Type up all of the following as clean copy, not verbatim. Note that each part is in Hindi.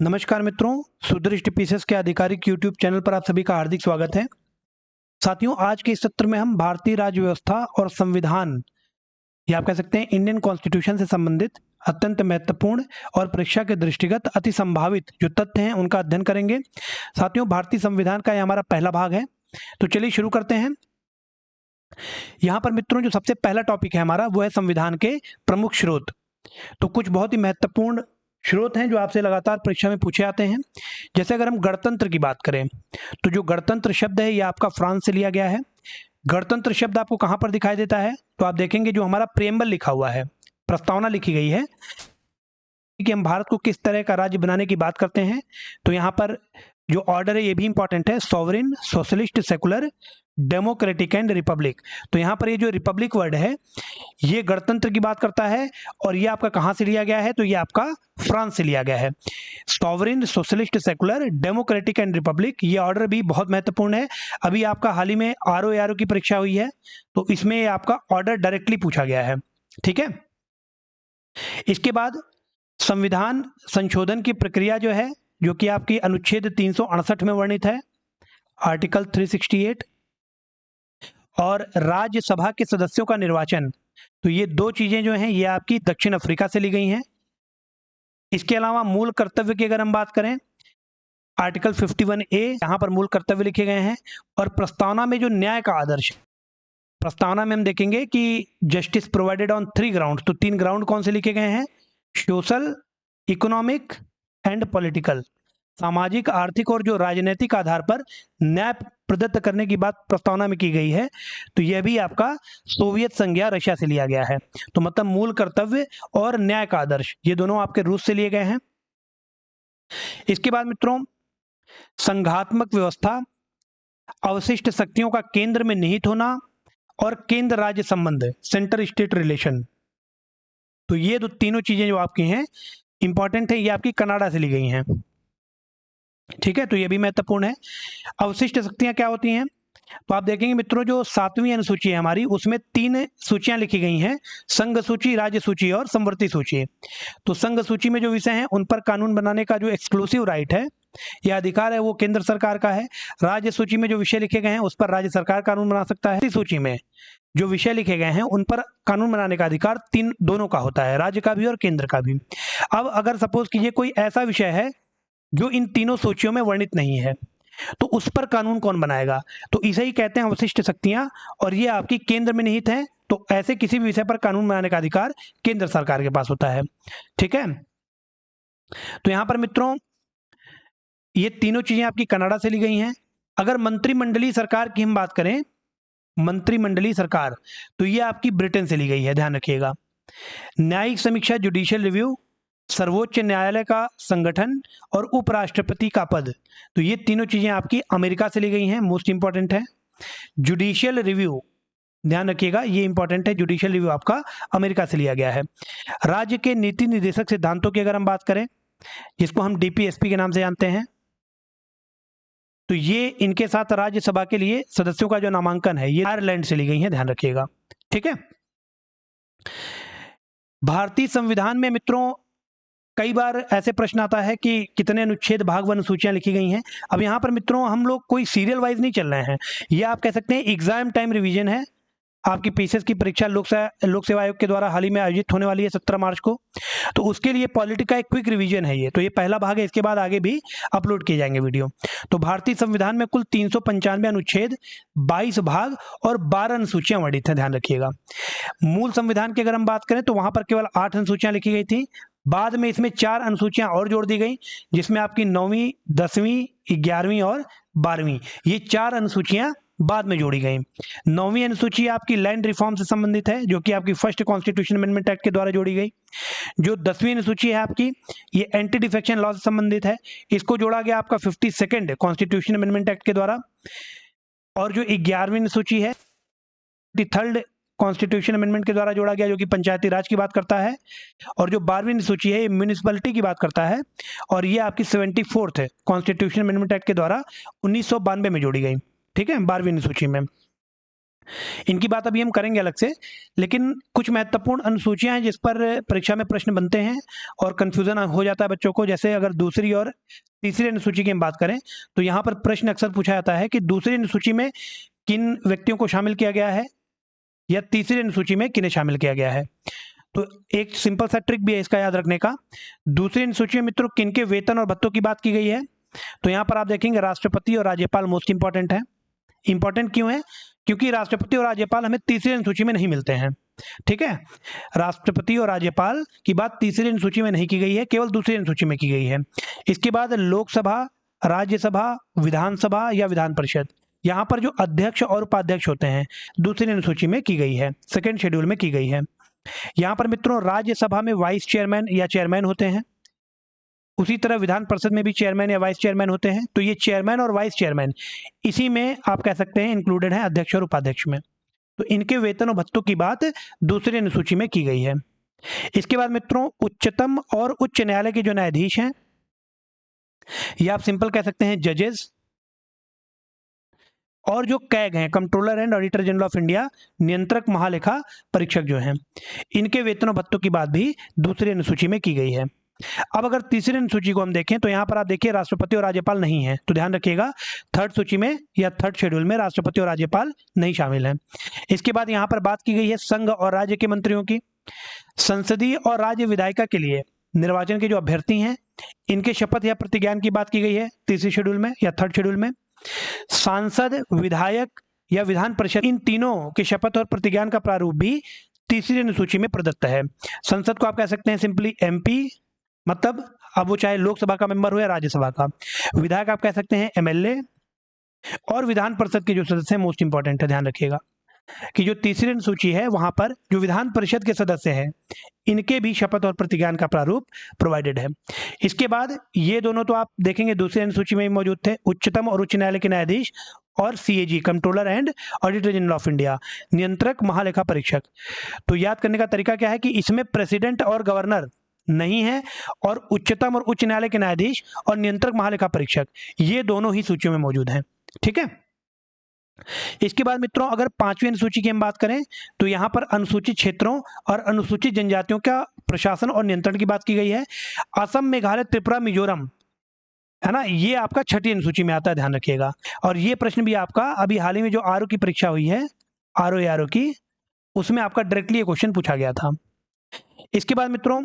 नमस्कार मित्रों, सुदृष्ट पीसेस के आधिकारिक यूट्यूब चैनल पर आप सभी का हार्दिक स्वागत है। साथियों, आज के इस सत्र में हम भारतीय राज्य व्यवस्था और संविधान या आप कह सकते हैं इंडियन कॉन्स्टिट्यूशन से संबंधित अत्यंत महत्वपूर्ण और परीक्षा के दृष्टिगत अति संभावित जो तथ्य हैं उनका अध्ययन करेंगे। साथियों, भारतीय संविधान का यह हमारा पहला भाग है, तो चलिए शुरू करते हैं। यहाँ पर मित्रों जो सबसे पहला टॉपिक है हमारा वो है संविधान के प्रमुख स्रोत। तो कुछ बहुत ही महत्वपूर्ण स्रोत हैं जो आपसे लगातार परीक्षा में पूछे आते हैं। जैसे अगर हम गणतंत्र की बात करें तो जो गणतंत्र शब्द है यह आपका फ्रांस से लिया गया है। गणतंत्र शब्द आपको कहां पर दिखाई देता है? तो आप देखेंगे जो हमारा प्रेम्बल लिखा हुआ है, प्रस्तावना लिखी गई है कि हम भारत को किस तरह का राज्य बनाने की बात करते हैं। तो यहाँ पर जो ऑर्डर है ये भी इंपॉर्टेंट है, sovereign, socialist, secular, democratic and Republic. तो यहाँ पर ये जो रिपब्लिक वर्ड है ये गणतंत्र की बात करता है और ये आपका कहाँ से लिया गया है? तो ये आपका फ्रांस से लिया गया है। Sovereign, socialist, secular, democratic and Republic, ये ऑर्डर भी बहुत महत्वपूर्ण है। अभी आपका हाल ही में आरओ की परीक्षा हुई है तो इसमें आपका ऑर्डर डायरेक्टली पूछा गया है। ठीक है, इसके बाद संविधान संशोधन की प्रक्रिया जो है, जो कि आपकी अनुच्छेद 368 में वर्णित है, आर्टिकल 368, और राज्यसभा के सदस्यों का निर्वाचन। तो ये दो चीजें जो हैं ये आपकी दक्षिण अफ्रीका से ली गई हैं। इसके अलावा मूल कर्तव्य की अगर हम बात करें, आर्टिकल 51A, यहाँ पर मूल कर्तव्य लिखे गए हैं। और प्रस्तावना में जो न्याय का आदर्श, प्रस्तावना में हम देखेंगे कि जस्टिस प्रोवाइडेड ऑन 3 ग्राउंड। तो 3 ग्राउंड कौन से लिखे गए हैं? सोशल, इकोनॉमिक एंड पॉलिटिकल, सामाजिक, आर्थिक और जो राजनीतिक आधार पर न्याय प्रदत्त करने की बात प्रस्तावना में की गई है। तो यह भी आपका सोवियत संघ या रशिया से लिया गया है। तो मतलब मूल कर्तव्य और न्याय का आदर्श ये दोनों आपके रूस से लिए गए हैं। इसके बाद मित्रों संघात्मक व्यवस्था, अवशिष्ट शक्तियों का केंद्र में निहित होना और केंद्र राज्य संबंध, सेंटर स्टेट रिलेशन। तो ये दो तीनों चीजें जो आपकी हैं इंपॉर्टेंट है, ये आपकी कनाडा से ली गई हैं। ठीक है, तो ये भी महत्वपूर्ण है। अवशिष्ट शक्तियां क्या होती हैं? तो आप देखेंगे मित्रों जो 7वीं अनुसूची है हमारी उसमें 3 सूचियां लिखी गई हैं, संघ सूची, राज्य सूची और संवर्ती सूची। तो संघ सूची में जो विषय हैं उन पर कानून बनाने का जो एक्सक्लूसिव राइट है या अधिकार है वो केंद्र सरकार का है। राज्य सूची में जो विषय लिखे गए हैं उस पर राज्य सरकार कानून बना सकता है। सूची में जो विषय लिखे गए हैं उन पर कानून बनाने का अधिकार दोनों का होता है, राज्य का भी और केंद्र का भी। अब अगर सपोज कीजिए कोई ऐसा विषय है जो इन तीनों सूचियों में वर्णित नहीं है तो उस पर कानून कौन बनाएगा? तो इसे ही कहते हैं अवशिष्ट शक्तियां, और ये आपकी केंद्र में निहित है। तो ऐसे किसी भी विषय पर कानून बनाने का अधिकार केंद्र सरकार के पास होता है। ठीक है, तो यहां पर मित्रों ये तीनों चीजें आपकी कनाडा से ली गई हैं। अगर मंत्रिमंडलीय सरकार की हम बात करें, मंत्रिमंडलीय सरकार, तो ये आपकी ब्रिटेन से ली गई है, ध्यान रखिएगा। न्यायिक समीक्षा, जुडिशियल रिव्यू, सर्वोच्च न्यायालय का संगठन और उपराष्ट्रपति का पद, तो ये तीनों चीजें आपकी अमेरिका से ली गई हैं, मोस्ट इंपॉर्टेंट है। जुडिशियल रिव्यू, ध्यान रखिएगा ये इंपॉर्टेंट है, जुडिशियल रिव्यू आपका अमेरिका से लिया गया है। राज्य के नीति निर्देशक सिद्धांतों की अगर हम बात करें, जिसको हम डीपीएसपी के नाम से जानते हैं, तो ये इनके साथ राज्यसभा के लिए सदस्यों का जो नामांकन है ये आयरलैंड से ली गई है, ध्यान रखिएगा। ठीक है, भारतीय संविधान में मित्रों कई बार ऐसे प्रश्न आता है कि कितने अनुच्छेद, भाग व अनुसूचियां लिखी गई हैं। अब यहाँ पर मित्रों हम लोग कोई सीरियल वाइज नहीं चल रहे हैं, ये आप कह सकते हैं एग्जाम टाइम रिवीजन है। आपकी पीसीएस की परीक्षा लोक सेवा आयोग के द्वारा हाल ही में आयोजित होने वाली है 17 मार्च को, तो उसके लिए पॉलिटी का एक क्विक रिवीजन है ये। तो ये पहला भाग है, इसके बाद आगे भी अपलोड किए जाएंगे वीडियो। तो भारतीय संविधान में कुल 395 अनुच्छेद, 22 भाग और 12 अनुसूचियां वर्णित हैं, ध्यान रखिएगा। मूल संविधान की अगर हम बात करें तो वहां पर केवल 8 अनुसूचियां लिखी गई थी। बाद में इसमें 4 अनुसूचियां और जोड़ दी गई, जिसमें आपकी 9वीं, 10वीं, 11वीं और 12वीं, ये 4 अनुसूचियां बाद में जोड़ी गई। 9वीं अनुसूची आपकी लैंड रिफॉर्म से संबंधित है, जो कि आपकी फर्स्ट कॉन्स्टिट्यूशन अमेंडमेंट एक्ट के द्वारा जोड़ी गई। जो 10वीं अनुसूची है आपकी, ये एंटी डिफेक्शन लॉ से संबंधित है, इसको जोड़ा गया आपका 52nd कॉन्स्टिट्यूशन अमेंडमेंट एक्ट के द्वारा। और जो 11वीं अनुसूची है, 3rd कॉन्स्टिट्यूशन अमेंडमेंट के द्वारा जोड़ा गया, जो कि पंचायती राज की बात करता है। और जो 12वीं सूची है ये म्यूनिसिपैलिटी की बात करता है, और ये आपकी 74th कॉन्स्टिट्यूशन अमेंडमेंट एक्ट के द्वारा 1992 में जोड़ी गई। ठीक है, 12वीं सूची में। इनकी बात अभी हम करेंगे अलग से, लेकिन कुछ महत्वपूर्ण अनुसूचियां हैं जिस पर परीक्षा में प्रश्न बनते हैं और कंफ्यूजन हो जाता है बच्चों को। जैसे अगर दूसरी और तीसरी अनुसूची की हम बात करें तो यहाँ पर प्रश्न अक्सर पूछा जाता है कि दूसरी अनुसूची में किन व्यक्तियों को शामिल किया गया है या तीसरी अनुसूची में किन्हें शामिल किया गया है। तो एक सिंपल सा ट्रिक भी है इसका याद रखने का। दूसरी अनुसूची में मित्रों किनके वेतन और भत्तों की बात की गई है, तो यहाँ पर आप देखेंगे राष्ट्रपति और राज्यपाल मोस्ट इंपॉर्टेंट है। इंपॉर्टेंट क्यों है? क्योंकि राष्ट्रपति और राज्यपाल हमें तीसरी अनुसूची में नहीं मिलते हैं। ठीक है, राष्ट्रपति और राज्यपाल की बात तीसरी अनुसूची में नहीं की गई है, केवल दूसरी अनुसूची में की गई है। इसके बाद लोकसभा, राज्यसभा, विधानसभा या विधान परिषद, यहाँ पर जो अध्यक्ष और उपाध्यक्ष होते हैं दूसरी अनुसूची में की गई है, सेकेंड शेड्यूल में की गई है। यहाँ पर मित्रों राज्यसभा में वाइस चेयरमैन या चेयरमैन होते हैं, उसी तरह विधान परिषद में भी चेयरमैन या वाइस चेयरमैन होते हैं। तो ये चेयरमैन और वाइस चेयरमैन इसी में आप कह सकते हैं इंक्लूडेड है, अध्यक्ष और उपाध्यक्ष में। तो इनके वेतन और भत्तों की बात दूसरी अनुसूची में की गई है। इसके बाद मित्रों उच्चतम और उच्च न्यायालय के जो न्यायाधीश हैं, ये आप सिंपल कह सकते हैं जजेस, और जो कैग हैं, controller and auditor general of India, नियंत्रक महालेखा परीक्षक जो हैं, इनके वेतन और भत्तों की बात भी दूसरी अनुसूची में की गई है। अब अगर तीसरी अनुसूची को हम देखें तो यहाँ पर आप देखिए राष्ट्रपति और राज्यपाल नहीं है, तो ध्यान रखिएगा थर्ड सूची में या थर्ड शेड्यूल में राष्ट्रपति और राज्यपाल नहीं शामिल है। इसके बाद यहाँ पर बात की गई है संघ और राज्य के मंत्रियों की। संसदीय और राज्य विधायिका के लिए निर्वाचन के जो अभ्यर्थी हैं इनके शपथ या प्रतिज्ञान की बात की गई है तीसरी शेड्यूल में या थर्ड शेड्यूल में। सांसद, विधायक या विधान परिषद, इन तीनों के शपथ और प्रतिज्ञान का प्रारूप भी तीसरी अनुसूची में प्रदत्त है। संसद को आप कह सकते हैं सिंपली एमपी, मतलब अब वो चाहे लोकसभा का मेंबर हो या राज्यसभा का। विधायक आप कह सकते हैं एमएलए, और विधान परिषद के जो सदस्य हैं मोस्ट इंपॉर्टेंट है, ध्यान रखिएगा कि जो तीसरी अनुसूची है वहां पर जो विधान परिषद के सदस्य हैं इनके भी शपथ और प्रतिज्ञान का प्रारूप प्रोवाइडेड है। इसके बाद ये दोनों तो आप देखेंगे दूसरी अनुसूची में भी मौजूद थे, उच्चतम और उच्च न्यायालय के न्यायाधीश, और CAG controller and auditor general of India, नियंत्रक महालेखा परीक्षक। तो याद करने का तरीका क्या है कि इसमें प्रेसिडेंट और गवर्नर नहीं है, और उच्चतम और उच्च न्यायालय के न्यायाधीश और नियंत्रक महालेखा परीक्षक ये दोनों ही सूचियों में मौजूद हैं। ठीक है, इसके बाद मित्रों अगर पांचवी अनुसूची की हम बात करें तो यहां पर अनुसूचित क्षेत्रों और अनुसूचित जनजातियों का प्रशासन और नियंत्रण की बात की गई है। असम, मेघालय, त्रिपुरा, मिजोरम, है ना, ये आपका छठी अनुसूची में आता है, ध्यान रखिएगा। और ये प्रश्न भी आपका अभी हाल ही में जो आरओ की परीक्षा हुई है, आरओ की, उसमें आपका डायरेक्टली ये क्वेश्चन पूछा गया था। इसके बाद मित्रों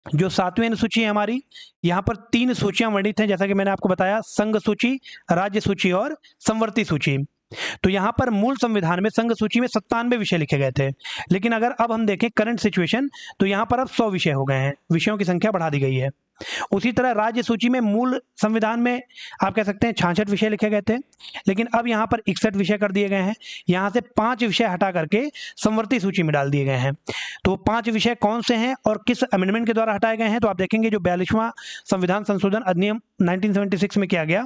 जो सातवीं अनुसूची है हमारी, यहाँ पर तीन सूचियां वर्णित हैं, जैसा कि मैंने आपको बताया, संघ सूची, राज्य सूची और संवर्ती सूची। तो यहाँ पर मूल संविधान में संघ सूची में 97 विषय लिखे गए थे, लेकिन अगर अब हम देखें करंट सिचुएशन तो यहाँ पर अब 100 विषय हो गए हैं, विषयों की संख्या बढ़ा दी गई है। उसी तरह राज्य सूची में मूल संविधान में आप कह सकते हैं 66 विषय लिखे गए थे, लेकिन अब यहाँ पर 61 विषय कर दिए गए हैं। यहाँ से 5 विषय हटा करके संवर्ती सूची में डाल दिए गए हैं। तो 5 विषय कौन से हैं और किस अमेंडमेंट के द्वारा हटाए गए हैं, तो आप देखेंगे जो 42वां संविधान संशोधन अधिनियम 1976 में किया गया,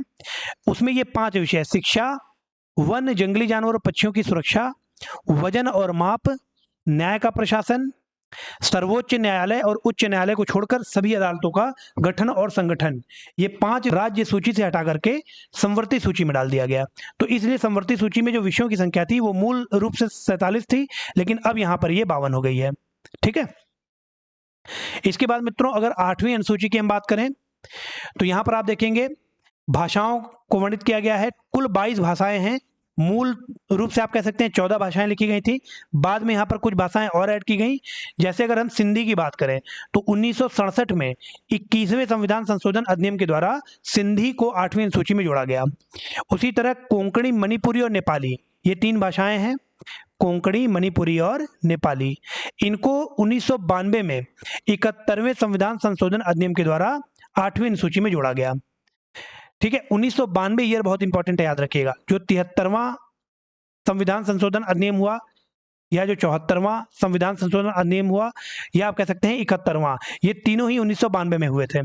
उसमें ये 5 विषय, शिक्षा, वन, जंगली जानवर और पक्षियों की सुरक्षा, वजन और माप, न्याय का प्रशासन, सर्वोच्च न्यायालय और उच्च न्यायालय को छोड़कर सभी अदालतों का गठन और संगठन, ये 5 राज्य सूची से हटा करके संवर्ती सूची में डाल दिया गया। तो इसलिए संवर्ती सूची में जो विषयों की संख्या थी वो मूल रूप से 47 थी, लेकिन अब यहां पर ये 52 हो गई है। ठीक है, इसके बाद मित्रों अगर 8वीं अनुसूची की हम बात करें तो यहां पर आप देखेंगे भाषाओं को वर्णित किया गया है। कुल 22 भाषाएं हैं, मूल रूप से आप कह सकते हैं 14 भाषाएं लिखी गई थी, बाद में यहाँ पर कुछ भाषाएं और ऐड की गई। जैसे अगर हम सिंधी की बात करें तो 1967 में 21वें संविधान संशोधन अधिनियम के द्वारा सिंधी को 8वीं अनुसूची में जोड़ा गया। उसी तरह कोंकणी, मणिपुरी और नेपाली, ये 3 भाषाएं हैं, कोंकणी, मणिपुरी और नेपाली, इनको 1992 में 71वें संविधान संशोधन अधिनियम के द्वारा 8वीं अनुसूची में जोड़ा गया। ठीक है, 1992 ईयर बहुत इंपॉर्टेंट है, याद रखिएगा। जो 73वां संविधान संशोधन अधिनियम हुआ या जो 74वां संविधान संशोधन अधिनियम हुआ या आप कह सकते हैं 71वां, ये तीनों ही 1992 में हुए थे।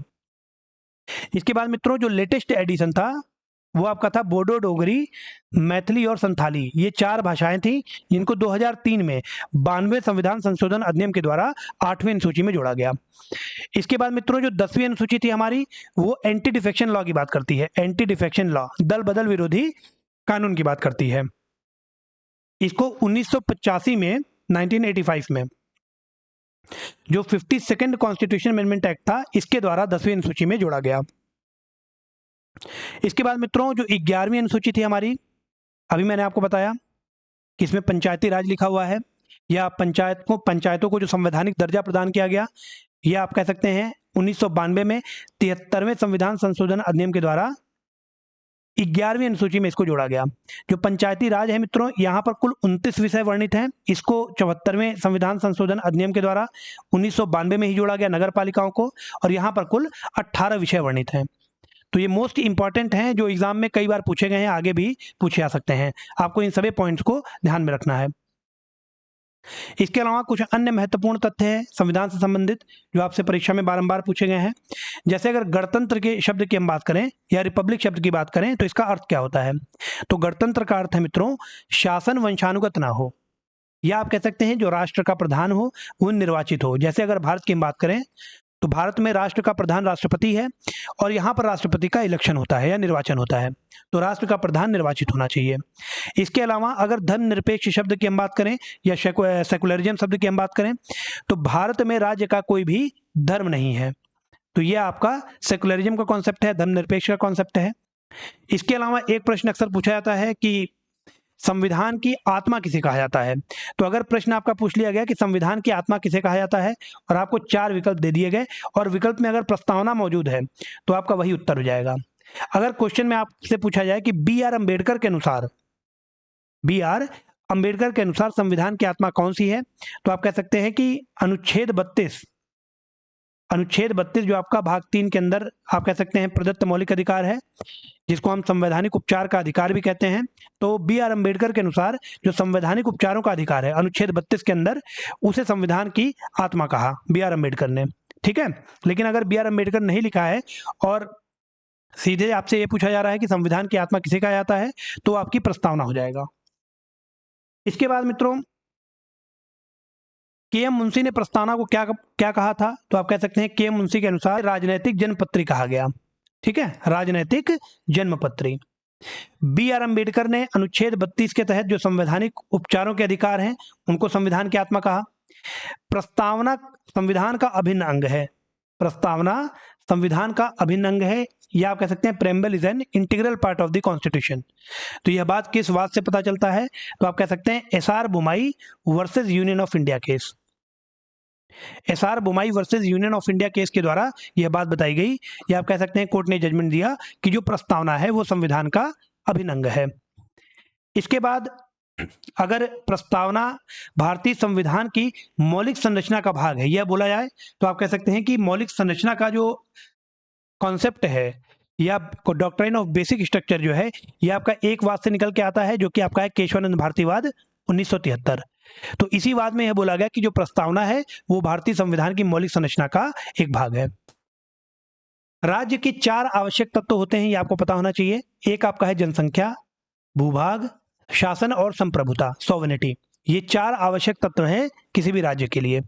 इसके बाद मित्रों जो लेटेस्ट एडिशन था वो आपका था बोडो, डोगरी, मैथिली और संथाली, ये 4 भाषाएं थी जिनको 2003 में 92वें संविधान संशोधन अधिनियम के द्वारा 8वीं अनुसूची में जोड़ा गया। इसके बाद मित्रों जो 10वीं अनुसूची थी हमारी वो एंटी डिफेक्शन लॉ की बात करती है, एंटी डिफेक्शन लॉ, दल बदल विरोधी कानून की बात करती है। इसको 1985 में 1985 में जो 52nd कॉन्स्टिट्यूशन अमेंडमेंट एक्ट था, इसके द्वारा 10वीं अनुसूची में जोड़ा गया। इसके बाद मित्रों जो 11वीं अनुसूची थी हमारी, अभी मैंने आपको बताया कि इसमें पंचायती राज लिखा हुआ है, या पंचायतों को जो संवैधानिक दर्जा प्रदान किया गया, या आप कह सकते हैं 1992 में 73वें संविधान संशोधन अधिनियम के द्वारा 11वीं अनुसूची में इसको जोड़ा गया। जो पंचायती राज है मित्रों, यहाँ पर कुल 29 विषय वर्णित हैं। इसको 74वें संविधान संशोधन अधिनियम के द्वारा 1992 में ही जोड़ा गया नगर पालिकाओं को, और यहाँ पर कुल 18 विषय वर्णित हैं। तो ये मोस्ट इंपॉर्टेंट हैं, जो एग्जाम में कई बार पूछे गए हैं, आगे भी पूछे जा सकते हैं। आपको इन सभी पॉइंट्स को ध्यान में रखना है। इसके अलावा कुछ अन्य महत्वपूर्ण तथ्य हैं संविधान से संबंधित, जो आपसे परीक्षा में बारंबार पूछे गए हैं। जैसे अगर गणतंत्र के शब्द की हम बात करें या रिपब्लिक शब्द की बात करें, तो इसका अर्थ क्या होता है? तो गणतंत्र का अर्थ है मित्रों, शासन वंशानुगत ना हो, या आप कह सकते हैं जो राष्ट्र का प्रधान हो वो निर्वाचित हो। जैसे अगर भारत की हम बात करें तो भारत में राष्ट्र का प्रधान राष्ट्रपति है, और यहाँ पर राष्ट्रपति का इलेक्शन होता है या निर्वाचन होता है, तो राष्ट्र का प्रधान निर्वाचित होना चाहिए। इसके अलावा अगर धर्मनिरपेक्ष शब्द की हम बात करें या सेकुलरिज्म शब्द की हम बात करें, तो भारत में राज्य का कोई भी धर्म नहीं है। तो यह आपका सेकुलरिज्म का कॉन्सेप्ट है, धर्मनिरपेक्ष का कॉन्सेप्ट है। इसके अलावा एक प्रश्न अक्सर पूछा जाता है कि संविधान की आत्मा किसे कहा जाता है। तो अगर प्रश्न आपका पूछ लिया गया कि संविधान की आत्मा किसे कहा जाता है, और आपको 4 विकल्प दे दिए गए, और विकल्प में अगर प्रस्तावना मौजूद है, तो आपका वही उत्तर हो जाएगा। अगर क्वेश्चन में आपसे पूछा जाए कि बी आर अम्बेडकर के अनुसार संविधान की आत्मा कौन सी है, तो आप कह सकते हैं कि अनुच्छेद 32 जो आपका भाग 3 के अंदर आप कह सकते हैं प्रदत्त मौलिक अधिकार है, जिसको हम संवैधानिक उपचार का अधिकार भी कहते हैं। तो बी आर अम्बेडकर के अनुसार जो संवैधानिक उपचारों का अधिकार है अनुच्छेद 32 के अंदर, उसे संविधान की आत्मा कहा बी आर अम्बेडकर ने। ठीक है, लेकिन अगर बी आर अम्बेडकर नहीं लिखा है और सीधे आपसे ये पूछा जा रहा है कि संविधान की आत्मा किसे कहा जाता है, तो आपकी प्रस्तावना हो जाएगा। इसके बाद मित्रों के एम मुंशी ने प्रस्तावना को क्या कहा था, तो आप कह सकते हैं के एम मुंशी के अनुसार राजनैतिक जन्मपत्री कहा गया। ठीक है, राजनैतिक जन्मपत्री। बी आर अम्बेडकर ने अनुच्छेद 32 के तहत जो संवैधानिक उपचारों के अधिकार हैं, उनको संविधान की आत्मा कहा। प्रस्तावना संविधान का अभिन्न अंग है, या आप कह सकते हैं preamble is an integral part of the constitution. तो यह बात किस बात से पता चलता है, तो आप कह सकते हैं S R Bommai versus Union of India case. S R Bommai versus Union of India case के द्वारा यह बात बताई गई, या आप कह सकते हैं कोर्ट ने जजमेंट दिया कि जो प्रस्तावना है वो संविधान का अभिन्न अंग है। इसके बाद अगर प्रस्तावना भारतीय संविधान की मौलिक संरचना का भाग है यह बोला जाए, तो आप कह सकते हैं कि मौलिक संरचना का जो कॉन्सेप्ट है या डॉक्ट्राइन ऑफ बेसिक स्ट्रक्चर जो है, यह आपका एक वाद से निकल के आता है, जो कि आपका है केशवानंद भारतीवाद 1973। तो इसी वाद में यह बोला गया कि जो प्रस्तावना है वो भारतीय संविधान की मौलिक संरचना का एक भाग है। राज्य के 4 आवश्यक तत्व होते हैं, ये आपको पता होना चाहिए। एक आपका है जनसंख्या, भूभाग, शासन और संप्रभुता, सॉवरेनिटी। ये 4 आवश्यक तत्व हैं किसी भी राज्य के लिए।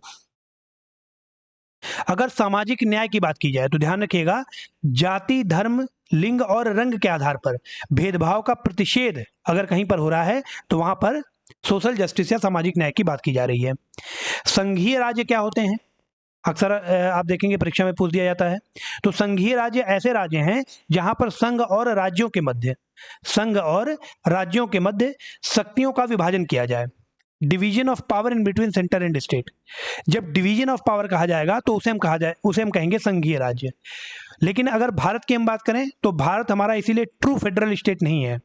अगर सामाजिक न्याय की बात की जाए तो ध्यान रखिएगा, जाति, धर्म, लिंग और रंग के आधार पर भेदभाव का प्रतिषेध अगर कहीं पर हो रहा है, तो वहां पर सोशल जस्टिस या सामाजिक न्याय की बात की जा रही है। संघीय राज्य क्या होते हैं, अक्सर आप देखेंगे परीक्षा में पूछ दिया जाता है। तो संघीय राज्य ऐसे राज्य हैं जहां पर संघ और राज्यों के मध्य शक्तियों का विभाजन किया जाए, division of power in between centre and state. जब डिवीजन ऑफ पावर कहा जाएगा तो उसे हम कहेंगे संघीय राज्य। लेकिन अगर भारत की हम बात करें तो भारत हमारा इसीलिए ट्रू फेडरल स्टेट नहीं है।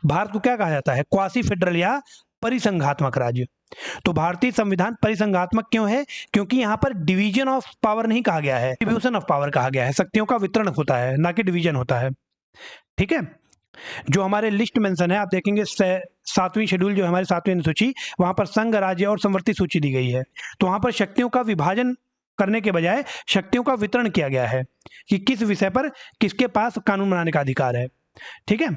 भारत को क्या कहा जाता है, क्वासी फेडरल या परिसंघात्मक राज्य। तो भारतीय संविधान परिसंघात्मक क्यों है, क्योंकि यहां पर डिवीजन ऑफ पावर नहीं कहा गया है, डिस्ट्रीब्यूशन ऑफ पावर कहा गया है। शक्तियों का वितरण होता है, ना कि डिवीजन होता है। ठीक है, जो हमारे लिस्ट मेंशन है आप देखेंगे 7वीं शेड्यूल जो हमारी 7वीं अनुसूची, वहां पर संघ, राज्य और संवर्ती सूची दी गई है। तो वहां पर शक्तियों का विभाजन करने के बजाय शक्तियों का वितरण किया गया है कि किस विषय पर किसके पास कानून बनाने का अधिकार है। ठीक है,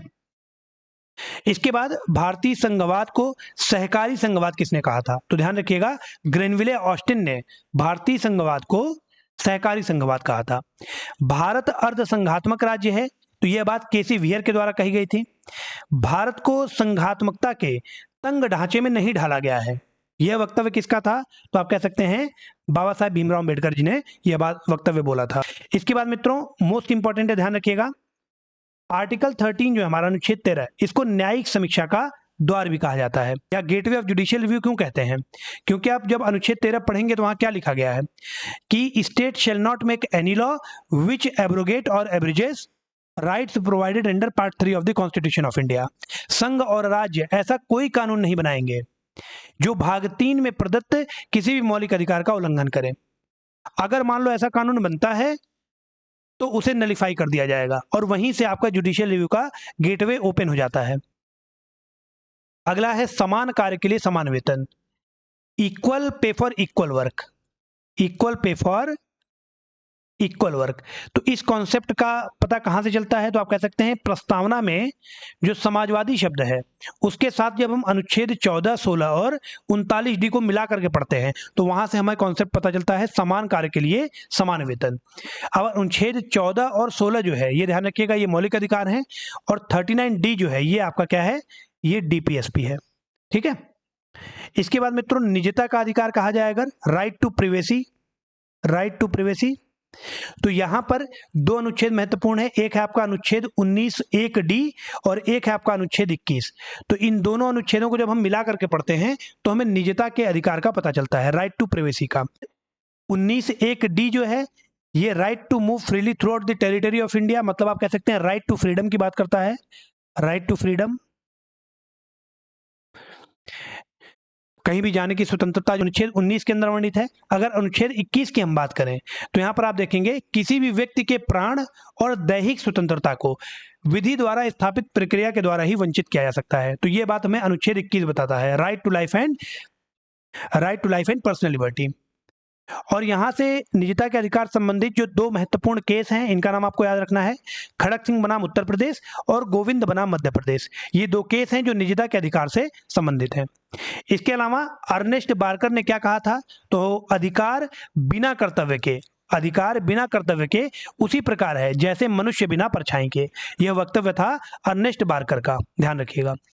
इसके बाद भारतीय संघवाद को सहकारी संघवाद किसने कहा था, तो ध्यान रखिएगा ग्रेनविले ऑस्टिन ने भारतीय संघवाद को सहकारी संघवाद कहा था। भारत अर्ध संघात्मक राज्य है, तो यह बात केसी वियर के द्वारा कही गई थी। भारत को संघात्मकता के तंग ढांचे में नहीं ढाला गया है, यह वक्तव्य किसका था? तो आप कह सकते हैं बाबा साहेब भीमराव अम्बेडकर जी ने यह बात वक्तव्य बोला था। इसके बाद मित्रों मोस्ट इंपॉर्टेंट है, ध्यान रखिएगा, आर्टिकल 13 जो हमारा अनुच्छेद 13, इसको न्यायिक समीक्षा का द्वार भी कहा जाता है, या गेटवे ऑफ जुडिशियल रिव्यू क्यों कहते हैं? क्योंकि आप जब अनुच्छेद 13 पढ़ेंगे तो वहां क्या लिखा गया है कि state shall not make any law which abrogate or abridges rights provided under part 3 of the constitution of India. संघ और राज्य ऐसा कोई कानून नहीं बनाएंगे जो भाग 3 में प्रदत्त किसी भी मौलिक अधिकार का उल्लंघन करे। अगर मान लो ऐसा कानून बनता है तो उसे नलिफाई कर दिया जाएगा और वहीं से आपका जुडिशियल रिव्यू का गेटवे ओपन हो जाता है। अगला है समान कार्य के लिए समान वेतन, equal pay for equal work, equal pay for equal work. तो इस कॉन्सेप्ट का पता कहां से चलता है? तो आप कह सकते हैं प्रस्तावना में जो समाजवादी शब्द है उसके साथ जब हम अनुच्छेद 14, 16 और 39D को मिला करके पढ़ते हैं तो वहां से हमें कॉन्सेप्ट पता चलता है समान कार्य के लिए समान वेतन। अब अनुच्छेद 14 और 16 जो है ये ध्यान रखिएगा ये मौलिक अधिकार है, और 39D जो है ये आपका क्या है? ये DPSP है, ठीक है। इसके बाद मित्रों निजता का अधिकार कहा जाएगा right to privacy, right to privacy. तो यहां पर दो अनुच्छेद महत्वपूर्ण है, एक है आपका अनुच्छेद 19(1)D और एक है आपका अनुच्छेद 21। तो इन दोनों अनुच्छेदों को जब हम मिला करके पढ़ते हैं तो हमें निजता के अधिकार का पता चलता है, राइट टू प्रिवेसी का। 19(1)D जो है ये right to move freely throughout the territory of India, मतलब आप कह सकते हैं राइट टू फ्रीडम की बात करता है, राइट टू फ्रीडम, कहीं भी जाने की स्वतंत्रता जो अनुच्छेद 19 के अंदर वर्णित है। अगर अनुच्छेद 21 की हम बात करें तो यहां पर आप देखेंगे किसी भी व्यक्ति के प्राण और दैहिक स्वतंत्रता को विधि द्वारा स्थापित प्रक्रिया के द्वारा ही वंचित किया जा सकता है। तो यह बात हमें अनुच्छेद 21 बताता है, right to life and personal liberty. और यहां से निजता के अधिकार संबंधित जो दो महत्वपूर्ण केस हैं इनका नाम आपको याद रखना है, खड़क सिंह बनाम उत्तर प्रदेश और गोविंद बनाम मध्य प्रदेश। ये दो केस हैं जो निजता के अधिकार से संबंधित हैं। इसके अलावा अर्नेस्ट बार्कर ने क्या कहा था? तो अधिकार बिना कर्तव्य के, अधिकार बिना कर्तव्य के उसी प्रकार है जैसे मनुष्य बिना परछाई के। यह वक्तव्य था अर्नेस्ट बार्कर का, ध्यान रखिएगा।